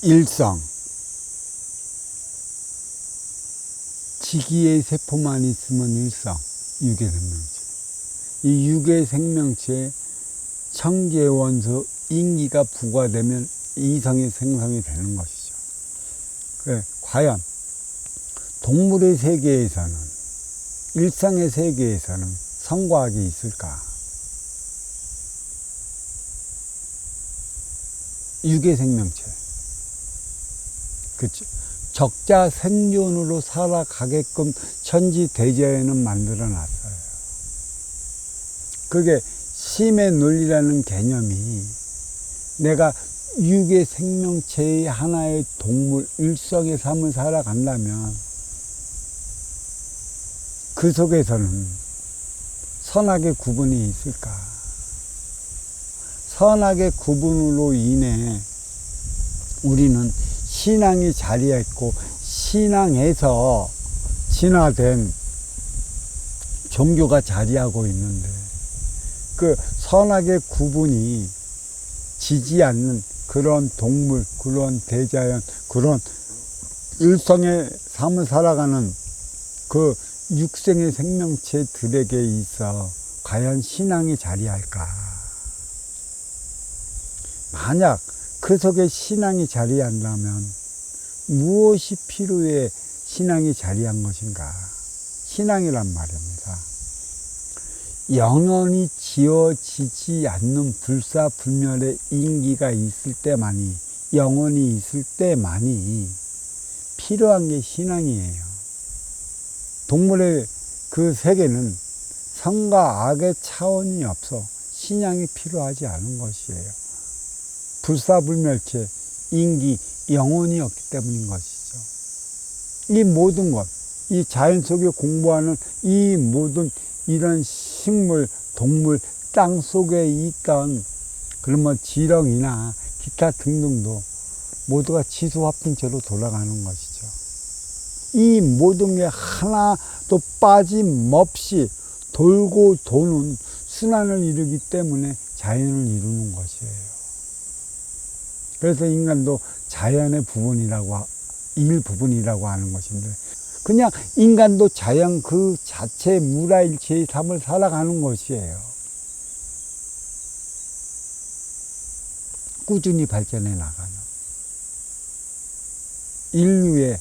일성, 지기의 세포만 있으면 일성, 유괴 생명체. 이 유괴 생명체에 청계원소 인기가 부과되면 이성이 생성이 되는 것이죠. 과연 동물의 세계에서는, 일성의 세계에서는 성과학이 있을까? 유괴 생명체. 그렇죠. 적자 생존으로 살아가게끔 천지대자연은 만들어 놨어요. 그게 심의 논리라는 개념이 내가 유괴 생명체의 하나의 동물, 일성의 삶을 살아간다면 그 속에서는 선악의 구분이 있을까? 선악의 구분으로 인해 우리는 신앙이 자리했고, 신앙에서 진화된 종교가 자리하고 있는데, 그 선악의 구분이 지지 않는 그런 동물, 그런 대자연, 그런 일성의 삶을 살아가는 그 육생의 생명체들에게 있어 과연 신앙이 자리할까? 만약 그 속에 신앙이 자리한다면 무엇이 필요해 신앙이 자리한 것인가? 신앙이란 말입니다. 영원히 지워지지 않는 불사불멸의 인기가 있을 때만이, 영원히 있을 때만이 필요한 게 신앙이에요. 동물의 그 세계는 선과 악의 차원이 없어 신앙이 필요하지 않은 것이에요. 불사불멸체, 인기, 영혼이 없기 때문인 것이죠. 이 모든 것, 이 자연 속에 공부하는 이 모든 이런 식물, 동물, 땅 속에 있던 그러면 지렁이나 기타 등등도 모두가 지수화풍체로 돌아가는 것이죠. 이 모든 게 하나도 빠짐없이 돌고 도는 순환을 이루기 때문에 자연을 이루는 것이에요. 그래서 인간도 자연의 부분이라고, 일부분이라고 하는 것인데, 그냥 인간도 자연 그 자체 무라일체의 삶을 살아가는 것이에요. 꾸준히 발전해 나가는 인류의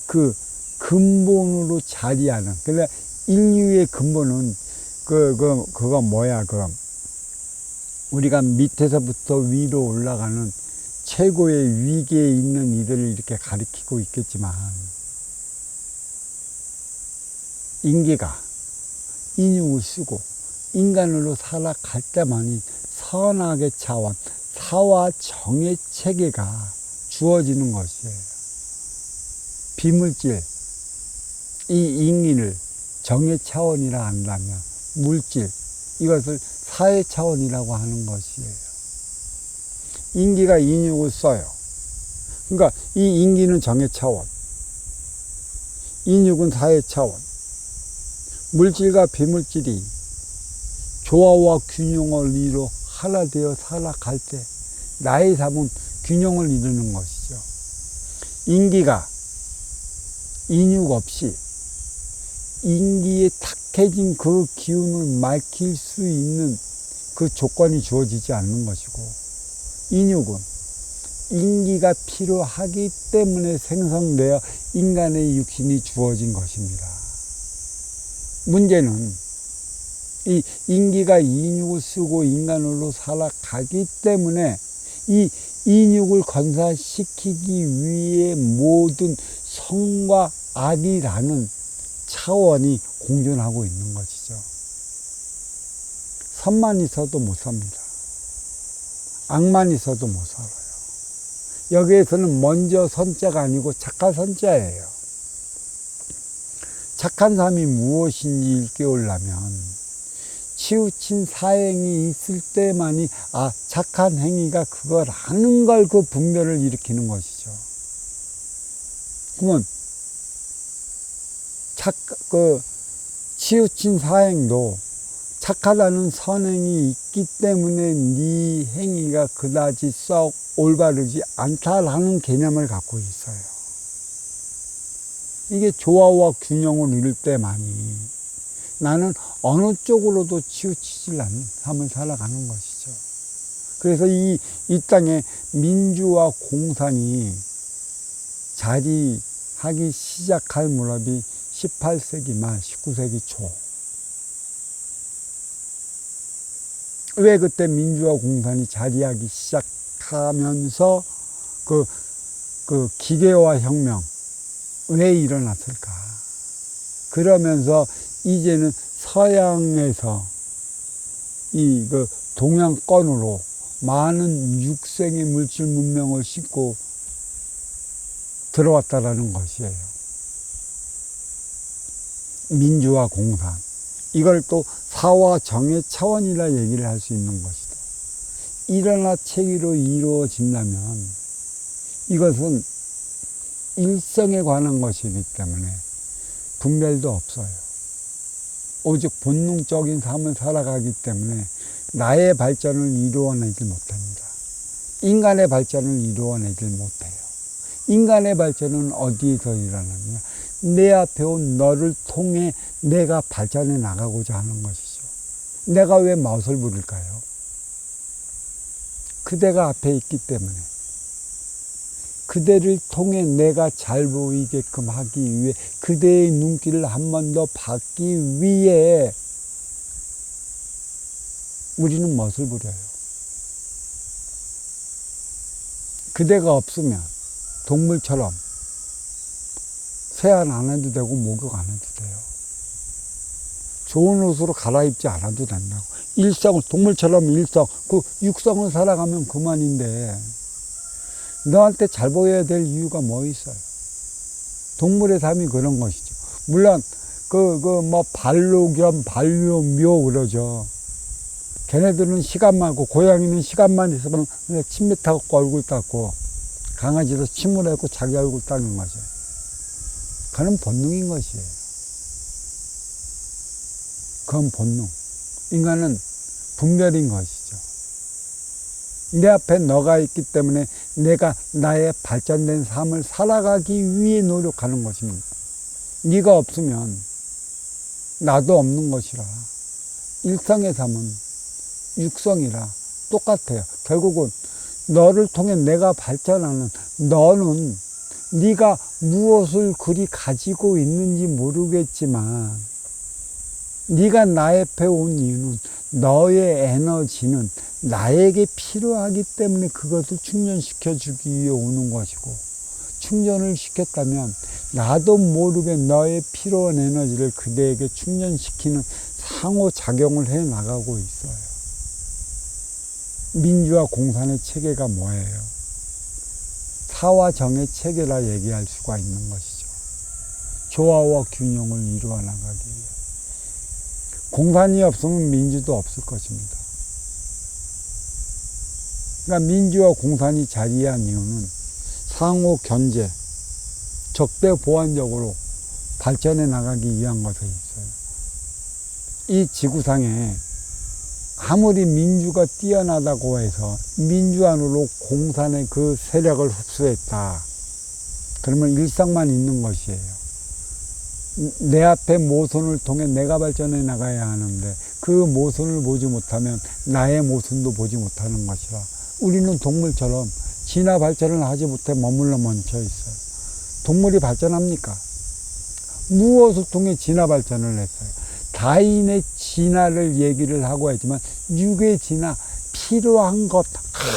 그 근본으로 자리하는, 그러니까 인류의 근본은 그거 뭐야, 우리가 밑에서부터 위로 올라가는 최고의 위계에 있는 이들을 이렇게 가리키고 있겠지만, 인기가 인육을 쓰고 인간으로 살아갈 때만이 선악의 차원, 사와 정의 체계가 주어지는 것이에요. 비물질, 이 인기를 정의 차원이라 한다면 물질, 이것을 사회 차원이라고 하는 것이에요. 인기가 인육을 써요. 그러니까 이 인기는 정의 차원, 인육은 사회 차원. 물질과 비물질이 조화와 균형을 이루어 하나 되어 살아갈 때 나의 삶은 균형을 이루는 것이죠. 인기가 인육 없이 인기에 탁해진 그 기운을 밝힐 수 있는 그 조건이 주어지지 않는 것이고, 인육은 인기가 필요하기 때문에 생성되어 인간의 육신이 주어진 것입니다. 문제는 이 인기가 인육을 쓰고 인간으로 살아가기 때문에 이 인육을 건사시키기 위해 모든 성과 악이라는 차원이 공존하고 있는 것이죠. 선만 있어도 못 삽니다. 악만 있어도 못 살아요. 여기에서는 먼저 선자가 아니고 착한 선자예요. 착한 삶이 무엇인지 일깨우려면 치우친 사행이 있을 때만이 착한 행위가 그거라는 걸 그 분별을 일으키는 것이죠. 그러면 치우친 사행도 착하다는 선행이 있기 때문에 네 행위가 그다지 썩 올바르지 않다라는 개념을 갖고 있어요. 이게 조화와 균형을 이룰 때만이 나는 어느 쪽으로도 치우치질 않는 삶을 살아가는 것이죠. 그래서 이 땅에 민주와 공산이 자리하기 시작할 무렵이 18세기 말 19세기 초. 왜 그때 민주와 공산이 자리하기 시작하면서 그 기계화 혁명 왜 일어났을까? 그러면서 이제는 서양에서 그 동양권으로 많은 육생의 물질 문명을 싣고 들어왔다라는 것이에요. 민주와 공산. 이걸 또 사와 정의 차원이라 얘기를 할 수 있는 것이다. 일어나 체계로 이루어진다면 이것은 일성에 관한 것이기 때문에 분별도 없어요. 오직 본능적인 삶을 살아가기 때문에 나의 발전을 이루어내지 못합니다. 인간의 발전을 이루어내지 못해요. 인간의 발전은 어디에서 일어나느냐? 내 앞에 온 너를 통해 내가 발전해 나가고자 하는 것이죠. 내가 왜 멋을 부릴까요? 그대가 앞에 있기 때문에. 그대를 통해 내가 잘 보이게끔 하기 위해 그대의 눈길을 한 번 더 받기 위해 우리는 멋을 부려요. 그대가 없으면 동물처럼 세안 안 해도 되고 목욕 안 해도 돼요. 좋은 옷으로 갈아입지 않아도 된다고. 일성, 동물처럼 일성, 그 육성을 살아가면 그만인데 너한테 잘 보여야 될 이유가 뭐 있어요? 동물의 삶이 그런 것이죠. 물론 뭐 반로견, 반려묘 그러죠. 걔네들은 시간만, 고양이는 시간만 있으면 그냥 침 뱉어갖고 얼굴 닦고, 강아지도 침을 해고 자기 얼굴 닦는 거죠. 그건 본능인 것이에요. 그건 본능. 인간은 분별인 것이죠. 내 앞에 너가 있기 때문에 내가 나의 발전된 삶을 살아가기 위해 노력하는 것입니다. 네가 없으면 나도 없는 것이라. 일성의 삶은 육성이라 똑같아요. 결국은 너를 통해 내가 발전하는, 너는 네가 무엇을 그리 가지고 있는지 모르겠지만 네가 나의 앞에 온 이유는 너의 에너지는 나에게 필요하기 때문에 그것을 충전시켜 주기 위해 오는 것이고, 충전을 시켰다면 나도 모르게 너의 필요한 에너지를 그대에게 충전시키는 상호작용을 해 나가고 있어요. 민주와 공산의 체계가 뭐예요? 사와 정의 체계라 얘기할 수가 있는 것이죠. 조화와 균형을 이루어 나가기 위해. 공산이 없으면 민주도 없을 것입니다. 그러니까 민주와 공산이 자리한 이유는 상호 견제, 적대 보완적으로 발전해 나가기 위한 것에 있어요. 이 지구상에 아무리 민주가 뛰어나다고 해서 민주 안으로 공산의 그 세력을 흡수했다. 그러면 일상만 있는 것이에요. 내 앞에 모선을 통해 내가 발전해 나가야 하는데 그 모선을 보지 못하면 나의 모선도 보지 못하는 것이라 우리는 동물처럼 진화 발전을 하지 못해 머물러 멈춰 있어요. 동물이 발전합니까? 무엇을 통해 진화 발전을 했어요? 다인의 진화를 얘기를 하고 했지만 육의 진화, 필요한 것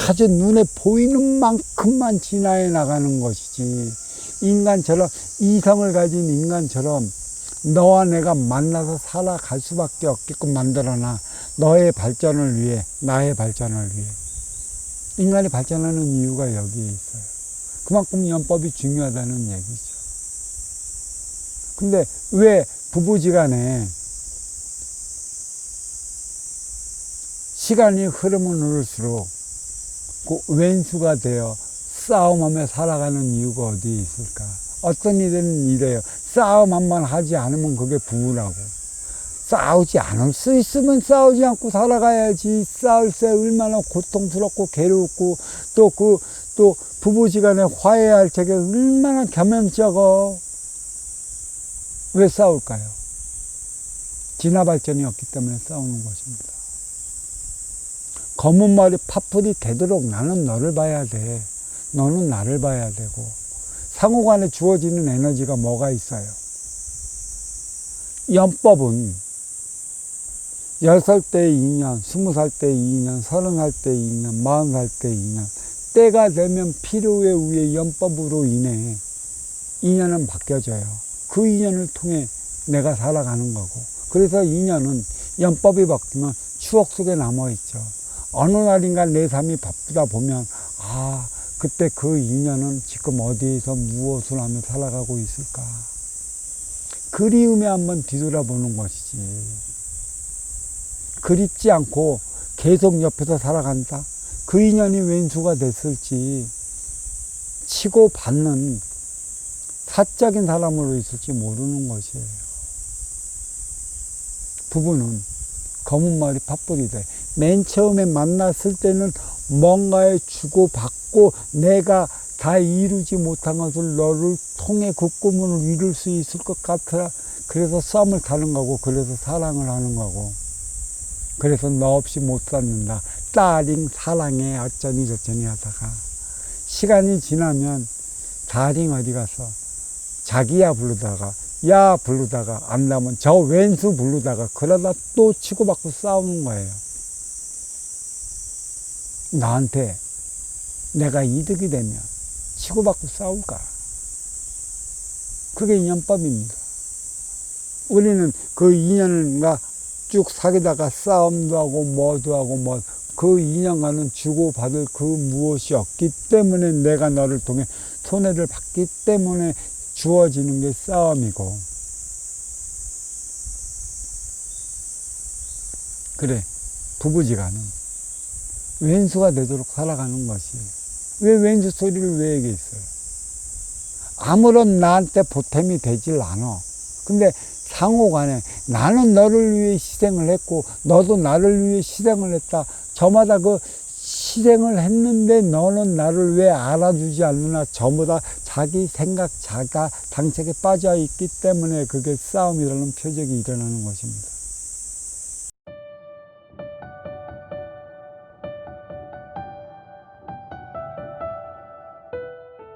아주 눈에 보이는 만큼만 진화해 나가는 것이지, 인간처럼 이성을 가진 인간처럼 너와 내가 만나서 살아갈 수밖에 없게끔 만들어놔. 너의 발전을 위해, 나의 발전을 위해. 인간이 발전하는 이유가 여기에 있어요. 그만큼 연법이 중요하다는 얘기죠. 근데 왜 부부지간에 시간이 흐르면 흐를수록 그 왼수가 되어 싸움하며 살아가는 이유가 어디에 있을까? 어떤 이들은 이래요. 싸움 한 번 하지 않으면 그게 부부라고. 싸우지 않을 수 있으면 싸우지 않고 살아가야지. 싸울 때 얼마나 고통스럽고 괴롭고 또 부부지간에 화해할 적에 얼마나 겸연쩍어. 왜 싸울까요? 진화 발전이 없기 때문에 싸우는 것입니다. 검은 머리 파풀이 되도록 나는 너를 봐야 돼. 너는 나를 봐야 되고. 상호간에 주어지는 에너지가 뭐가 있어요? 연법은 10살 때 2년, 20살 때 2년, 30살 때 2년, 40살 때 2년. 때가 되면 필요에 의해 연법으로 인해 인연은 바뀌어져요. 그 인연을 통해 내가 살아가는 거고. 그래서 인연은 연법이 바뀌면 추억 속에 남아있죠. 어느 날인가 내 삶이 바쁘다 보면 그때 그 인연은 지금 어디에서 무엇을 하며 살아가고 있을까. 그리움에 한번 뒤돌아보는 것이지. 그립지 않고 계속 옆에서 살아간다. 그 인연이 왼수가 됐을지 치고 받는 사적인 사람으로 있을지 모르는 것이에요. 부부는 검은 머리 팥불이 돼. 맨 처음에 만났을 때는 뭔가에 주고받고 내가 다 이루지 못한 것을 너를 통해 그 꿈을 이룰 수 있을 것 같아. 그래서 썸을 타는 거고, 그래서 사랑을 하는 거고, 그래서 너 없이 못 살는다. 딸링 사랑해 어쩌니 저쩌니 하다가 시간이 지나면 딸링 어디 가서 자기야 부르다가 야 부르다가 안 나면 저 왼수 부르다가 그러다 또 치고받고 싸우는 거예요. 나한테 내가 이득이 되면 치고받고 싸울까? 그게 인연법입니다. 우리는 그 인연과 쭉 사귀다가 싸움도 하고 뭐도 하고 그 인연과는 주고받을 그 무엇이 없기 때문에 내가 너를 통해 손해를 받기 때문에 주어지는 게 싸움이고. 그래, 부부지간은 왼수가 되도록 살아가는 것이에요. 왜 왼수 소리를 왜 얘기했어요? 아무런 나한테 보탬이 되질 않아. 근데 상호간에 나는 너를 위해 희생을 했고 너도 나를 위해 희생을 했다. 저마다 그 희생을 했는데 너는 나를 왜 알아주지 않느냐. 저보다 자기 생각, 자가 당책에 빠져 있기 때문에 그게 싸움이라는 표적이 일어나는 것입니다.